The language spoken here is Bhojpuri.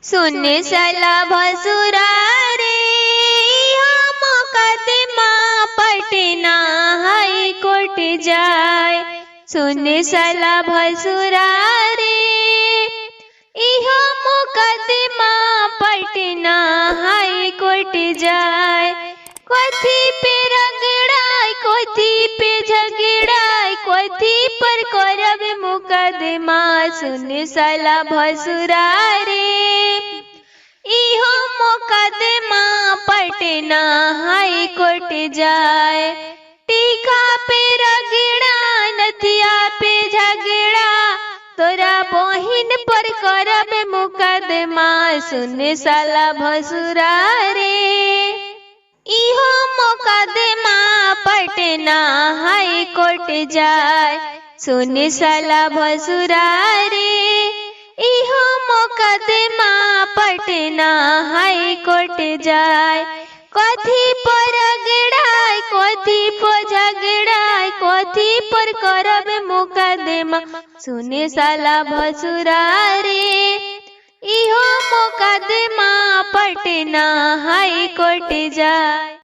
सुन साला भसुरा रे मुकदमा पटना हाई कोर्ट जाए। सुन साला भसुरा रे इहो मुकदमा पटना हाई कोर्ट जाए। कथी पे रगड़ाई कथी पे झगड़ाई कथी पर करब मुकदमा। सुन साला भसुरा रे इहो मुकदमा पटना हाई कोर्ट जाए। टीका पे रगड़ा नथिया पे झगड़ा तोरा बहिन पर करब मुकदमा। सुन साला भसुरा रे इहो मुकदमा पटना हाई कोर्ट जाए। सुन साला भसुरा रे इहो मुकदमा पटना हाई कोर्ट जाए। कथी पर रगड़ाई कथी पर झगड़ाई कथी पर करब मुकदमा। सुन साला भसुरा रे इहो मुकदमा पटना हाई कोर्ट जाए।